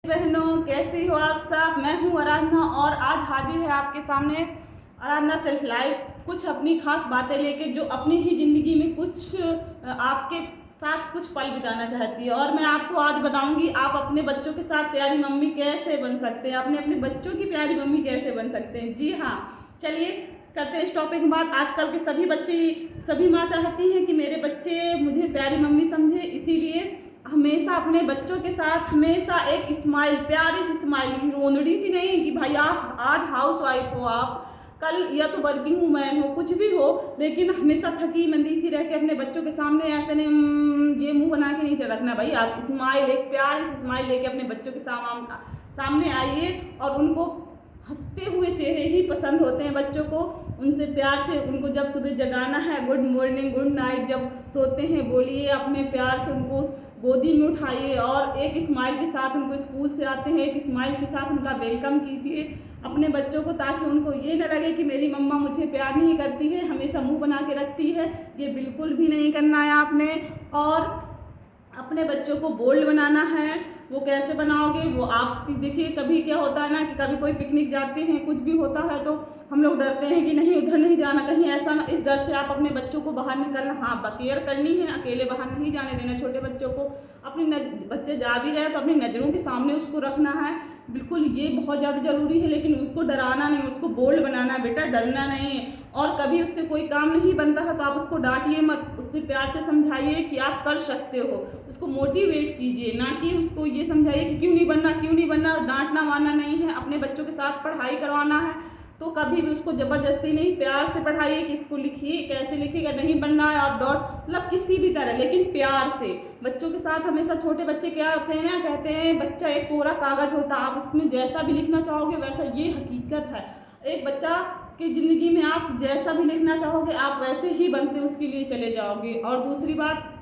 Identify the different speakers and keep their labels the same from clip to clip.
Speaker 1: बहनों, कैसी हो आप सब। मैं हूँ आराधना और आज हाजिर है आपके सामने आराधना सेल्फ लाइफ, कुछ अपनी खास बातें लेके जो अपनी ही ज़िंदगी में कुछ आपके साथ कुछ पल बिताना चाहती है। और मैं आपको आज बताऊंगी आप अपने बच्चों के साथ प्यारी मम्मी कैसे बन सकते हैं, अपने अपने बच्चों की प्यारी मम्मी कैसे बन सकते हैं। जी हाँ, चलिए करते हैं इस टॉपिक में बात। आजकल के सभी बच्चे, सभी माँ चाहती हैं कि मेरे बच्चे मुझे प्यारी मम्मी समझे, इसीलिए हमेशा अपने बच्चों के साथ हमेशा एक स्माइल, प्यारी सी स्माइल, रोनड़ी सी नहीं कि भाई आज हाउस वाइफ हो आप, कल या तो वर्किंग वूमेन हो, कुछ भी हो, लेकिन हमेशा थकी मंदी सी रह के अपने बच्चों के सामने ऐसे नहीं ये मुंह बना के नहीं रखना भाई। आप स्माइल, एक प्यारी सी स्माइल लेके अपने बच्चों के सामने आइए। और उनको हंसते हुए चेहरे ही पसंद होते हैं बच्चों को। उनसे प्यार से उनको जब सुबह जगाना है गुड मॉर्निंग गुड नाइट, जब सोते हैं बोलिए, अपने प्यार से उनको गोदी में उठाइए और एक स्माइल के साथ उनको, स्कूल से आते हैं एक स्माइल के साथ उनका वेलकम कीजिए अपने बच्चों को, ताकि उनको ये न लगे कि मेरी मम्मा मुझे प्यार नहीं करती है, हमेशा मुंह बना के रखती है। ये बिल्कुल भी नहीं करना है आपने। और अपने बच्चों को बोल्ड बनाना है। वो कैसे बनाओगे, वो आप देखिए। कभी क्या होता है ना कि कभी कोई पिकनिक जाते हैं, कुछ भी होता है तो हम लोग डरते हैं कि नहीं उधर नहीं जाना, कहीं ऐसा ना, इस डर से आप अपने बच्चों को बाहर निकलना, हाँ केयर करनी है, अकेले बाहर नहीं जाने देना छोटे बच्चों को। अपनी बच्चे जा भी रहे तो अपनी नज़रों के सामने उसको रखना है, बिल्कुल ये बहुत ज़्यादा ज़रूरी है। लेकिन उसको डराना नहीं, उसको बोल्ड बनाना है, बेटा डरना नहीं है। और कभी उससे कोई काम नहीं बनता है तो आप उसको डांटिए मत, उससे प्यार से समझाइए कि आप कर सकते हो, उसको मोटिवेट कीजिए, ना कि उसको ये समझाइए कि क्यों नहीं बनना क्यों नहीं बनना। डांटना मारना नहीं है। अपने बच्चों के साथ पढ़ाई करवाना है तो कभी भी उसको ज़बरदस्ती नहीं, प्यार से पढ़ाइए कि इसको लिखिए, कैसे लिखिएगा, नहीं बनना है आप डॉट, मतलब किसी भी तरह, लेकिन प्यार से बच्चों के साथ। हमेशा छोटे बच्चे क्या होते हैं ना, कहते हैं बच्चा एक कोरा कागज़ होता है, आप उसमें जैसा भी लिखना चाहोगे वैसा, ये हकीकत है। एक बच्चा की ज़िंदगी में आप जैसा भी लिखना चाहोगे आप वैसे ही बनते उसके लिए चले जाओगे। और दूसरी बात,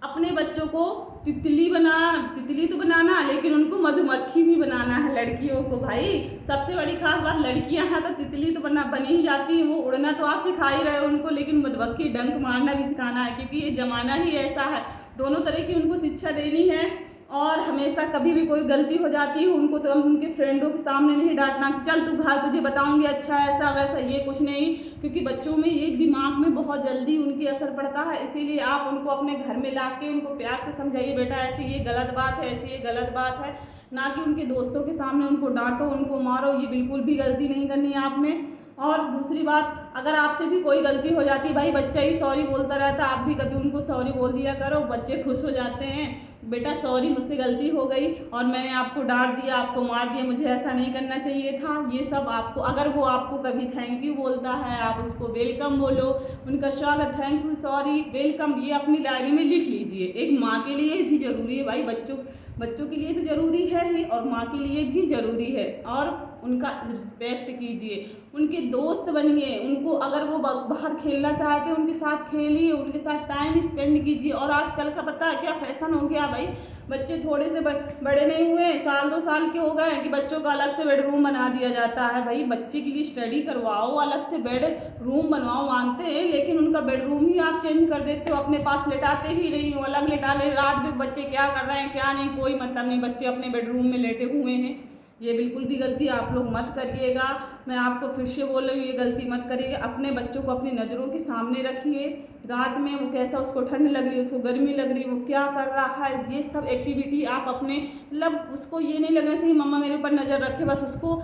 Speaker 1: अपने बच्चों को तितली तो बनाना, लेकिन उनको मधुमक्खी भी बनाना है लड़कियों को भाई। सबसे बड़ी खास बात, लड़कियां हैं तो तितली तो बन ही जाती हैं, वो उड़ना तो आप सिखा ही रहे हो उनको, लेकिन मधुमक्खी डंक मारना भी सिखाना है, क्योंकि ये ज़माना ही ऐसा है। दोनों तरह की उनको शिक्षा देनी है। और हमेशा कभी भी कोई गलती हो जाती है उनको तो हम उनके फ्रेंडों के सामने नहीं डांटना कि चल तू घर तुझे बताऊंगी अच्छा ऐसा वैसा, ये कुछ नहीं, क्योंकि बच्चों में ये दिमाग में बहुत जल्दी उनकी असर पड़ता है। इसीलिए आप उनको अपने घर में ला के उनको प्यार से समझाइए, बेटा ऐसी ये गलत बात है, ऐसी ये गलत बात है, ना कि उनके दोस्तों के सामने उनको डांटो, उनको मारो, ये बिल्कुल भी गलती नहीं करनी है आपने। और दूसरी बात, अगर आपसे भी कोई गलती हो जाती है, भाई बच्चा ही सॉरी बोलता रहता, आप भी कभी उनको सॉरी बोल दिया करो, बच्चे खुश हो जाते हैं, बेटा सॉरी मुझसे गलती हो गई और मैंने आपको डांट दिया, आपको मार दिया, मुझे ऐसा नहीं करना चाहिए था। ये सब आपको, अगर वो आपको कभी थैंक यू बोलता है आप उसको वेलकम बोलो, उनका स्वागत, थैंक यू, सॉरी, वेलकम, ये अपनी डायरी में लिख लीजिए। एक माँ के लिए भी ज़रूरी है भाई, बच्चों के लिए तो ज़रूरी है ही और माँ के लिए भी ज़रूरी है। और उनका रिस्पेक्ट कीजिए, उनके दोस्त बनिए, उनको अगर वो बाहर खेलना चाहते हैं उनके साथ खेलिए, उनके साथ टाइम स्पेंड कीजिए। और आजकल का पता है क्या फैशन हो गया भाई, बच्चे थोड़े से बड़े नहीं हुए, साल 2 साल के हो गए कि बच्चों का अलग से बेडरूम बना दिया जाता है। भाई बच्चे के लिए स्टडी करवाओ, अलग से बेड रूम बनवाओ, मानते हैं, लेकिन उनका बेडरूम ही आप चेंज कर देते हो, अपने पास लेटाते ही नहीं हो, अलग लेटा ले। रात में बच्चे क्या कर रहे हैं क्या नहीं कोई मतलब नहीं, बच्चे अपने बेडरूम में लेटे हुए हैं। ये बिल्कुल भी गलती आप लोग मत करिएगा। मैं आपको फिर से बोल रही हूँ, ये गलती मत करिएगा। अपने बच्चों को अपनी नज़रों के सामने रखिए। रात में वो कैसा, उसको ठंड लग रही है, उसको गर्मी लग रही है, वो क्या कर रहा है, ये सब एक्टिविटी आप अपने, मतलब उसको ये नहीं लगना चाहिए मम्मा मेरे ऊपर नज़र रखे, बस उसको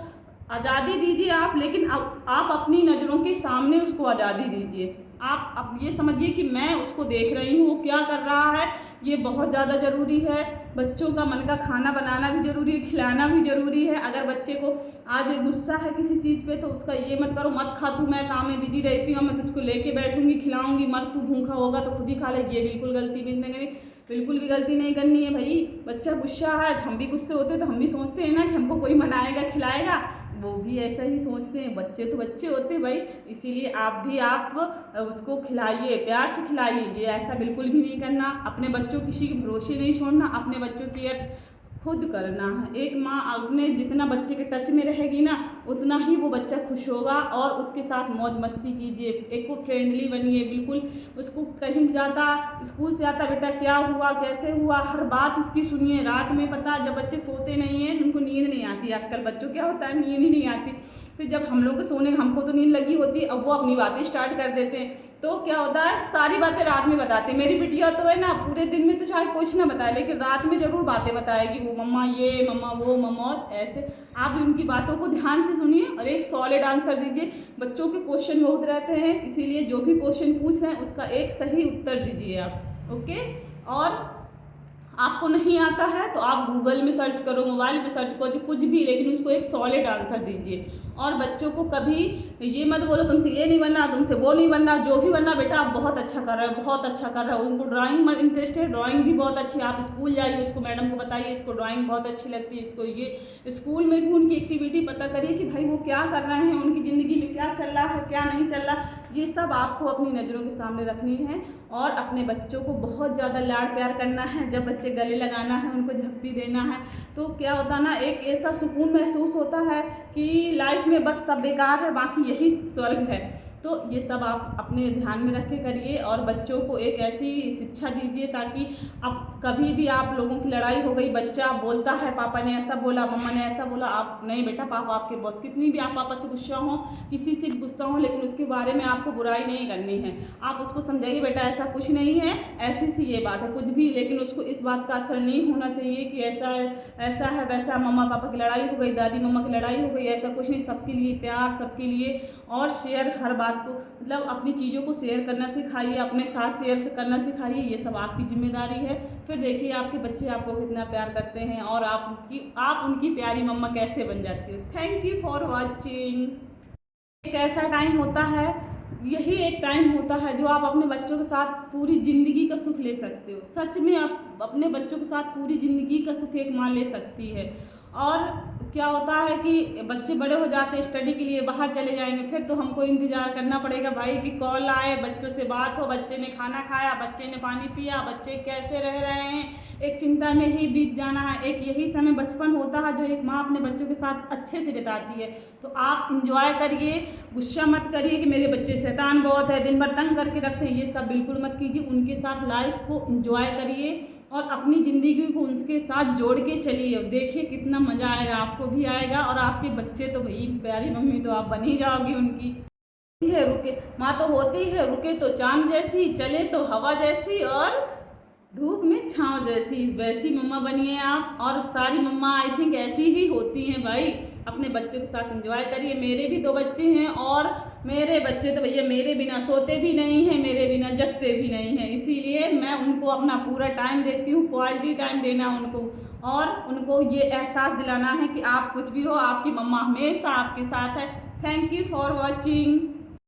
Speaker 1: आज़ादी दीजिए आप, लेकिन आप अपनी नज़रों के सामने उसको आज़ादी दीजिए। आप अब ये समझिए कि मैं उसको देख रही हूँ वो क्या कर रहा है, ये बहुत ज़्यादा ज़रूरी है। बच्चों का मन का खाना बनाना भी ज़रूरी है, खिलाना भी ज़रूरी है। अगर बच्चे को आज गुस्सा है किसी चीज़ पे तो उसका ये मत करो, मत खा तू, मैं काम में बिजी रहती हूँ, मैं तुझको लेके बैठूंगी खिलाऊंगी, मत तू भूखा होगा तो खुद ही खा ले, ये बिल्कुल गलती भी नहीं करनी, बिल्कुल भी गलती नहीं करनी है भाई। बच्चा गुस्सा है, हम भी गुस्से होते हैं तो हम भी सोचते हैं ना कि हमको कोई मनाएगा खिलाएगा, वो भी ऐसा ही सोचते हैं, बच्चे तो बच्चे होते हैं भाई। इसीलिए आप उसको खिलाइए, प्यार से खिलाइए, ये ऐसा बिल्कुल भी नहीं करना। अपने बच्चों किसी के भरोसे नहीं छोड़ना, अपने बच्चों की खुद करना है। एक माँ अपने जितना बच्चे के टच में रहेगी ना, उतना ही वो बच्चा खुश होगा। और उसके साथ मौज मस्ती कीजिए, एक को फ्रेंडली बनिए बिल्कुल। उसको कहीं जाता, स्कूल से आता, बेटा क्या हुआ कैसे हुआ, हर बात उसकी सुनिए। रात में पता जब बच्चे सोते नहीं हैं, उनको नींद नहीं आती, आजकल बच्चों क्या होता है, नींद ही नहीं आती। फिर जब हम लोग को सोने, हमको तो नींद लगी होती है, अब वो अपनी बातें स्टार्ट कर देते हैं। तो क्या होता है, सारी बातें रात में बताते हैं। मेरी बिटिया तो है ना, पूरे दिन में तो चाहे कुछ ना बताए, लेकिन रात में ज़रूर बातें बताएगी वो, मम्मा ये, मम्मा वो, मम्मा और ऐसे। आप भी उनकी बातों को ध्यान से सुनिए और एक सॉलिड आंसर दीजिए। बच्चों के क्वेश्चन बहुत रहते हैं, इसीलिए जो भी क्वेश्चन पूछ रहे हैं उसका एक सही उत्तर दीजिए आप। ओके। और आपको नहीं आता है तो आप गूगल में सर्च करो, मोबाइल पे सर्च करो, कुछ भी, लेकिन उसको एक सॉलिड आंसर दीजिए। और बच्चों को कभी ये मत बोलो तुमसे ये नहीं बनना, तुमसे वो नहीं बनना, जो भी बनना बेटा आप बहुत अच्छा कर रहे हो, बहुत अच्छा कर रहे हो। उनको ड्राइंग में इंटरेस्ट है, ड्राइंग भी बहुत अच्छी है, आप स्कूल जाइए, उसको मैडम को बताइए इसको ड्राइंग बहुत अच्छी लगती है, इसको ये स्कूल में भी उनकी एक्टिविटी पता करिए कि भाई वो क्या कर रहे हैं, उनकी ज़िंदगी में क्या चल रहा है क्या नहीं चल रहा। ये सब आपको अपनी नज़रों के सामने रखनी है। और अपने बच्चों को बहुत ज़्यादा लाड प्यार करना है। जब बच्चे गले लगाना है, उनको झप्पी देना है, तो क्या होता ना, एक ऐसा सुकून महसूस होता है कि लाइफ में बस सब बेकार है, बाकी यही स्वर्ग है। तो ये सब आप अपने ध्यान में रख के करिए और बच्चों को एक ऐसी शिक्षा दीजिए ताकि अब कभी भी आप लोगों की लड़ाई हो गई, बच्चा बोलता है पापा ने ऐसा बोला, मम्मा ने ऐसा बोला, आप नहीं बेटा पापा आपके बहुत, कितनी भी आप पापा से गुस्सा हो, किसी से भी गुस्सा हो, लेकिन उसके बारे में आपको बुराई नहीं करनी है। आप उसको समझाइए बेटा ऐसा कुछ नहीं है, ऐसी सी ये बात है कुछ भी, लेकिन उसको इस बात का असर नहीं होना चाहिए कि ऐसा है वैसा, मम्मा पापा की लड़ाई हो गई, दादी मम्मा की लड़ाई हो गई, ऐसा कुछ नहीं। सबके लिए प्यार, सबके लिए और शेयर, हर बात को मतलब अपनी चीज़ों को शेयर करना सिखाइए, अपने साथ शेयर से करना सिखाइए। ये सब आपकी जिम्मेदारी है। फिर देखिए आपके बच्चे आपको कितना प्यार करते हैं और आप उनकी प्यारी मम्मा कैसे बन जाती हो। Thank you for watching. एक ऐसा टाइम होता है, यही एक टाइम होता है जो आप अपने बच्चों के साथ पूरी ज़िंदगी का सुख ले सकते हो। सच में आप अपने बच्चों के साथ पूरी ज़िंदगी का सुख एक माँ ले सकती है। और क्या होता है कि बच्चे बड़े हो जाते हैं, स्टडी के लिए बाहर चले जाएंगे, फिर तो हमको इंतज़ार करना पड़ेगा भाई कि कॉल आए, बच्चों से बात हो, बच्चे ने खाना खाया, बच्चे ने पानी पिया, बच्चे कैसे रह रहे हैं, एक चिंता में ही बीत जाना है। एक यही समय बचपन होता है जो एक माँ अपने बच्चों के साथ अच्छे से बिताती है। तो आप इंजॉय करिए, गुस्सा मत करिए कि मेरे बच्चे शैतान बहुत है, दिन भर तंग करके रखते हैं, ये सब बिल्कुल मत कीजिए। उनके साथ लाइफ को इंजॉय करिए और अपनी ज़िंदगी को उनके साथ जोड़ के चलिए। देखिए कितना मज़ा आएगा, आपको भी आएगा और आपके बच्चे तो भाई प्यारी मम्मी तो आप बन ही जाओगी उनकी। है रुके माँ तो होती है, रुके तो चांद जैसी, चले तो हवा जैसी और धूप में छाँव जैसी, वैसी मम्मा बनिए आप। और सारी मम्मा आई थिंक ऐसी ही होती हैं भाई। अपने बच्चों के साथ एंजॉय करिए। मेरे भी 2 बच्चे हैं और मेरे बच्चे तो भैया मेरे बिना सोते भी नहीं हैं, मेरे बिना जगते भी नहीं हैं, इसीलिए मैं उनको अपना पूरा टाइम देती हूँ। क्वालिटी टाइम देना उनको और उनको ये एहसास दिलाना है कि आप कुछ भी हो, आपकी मम्मा हमेशा आपके साथ है। Thank you for watching.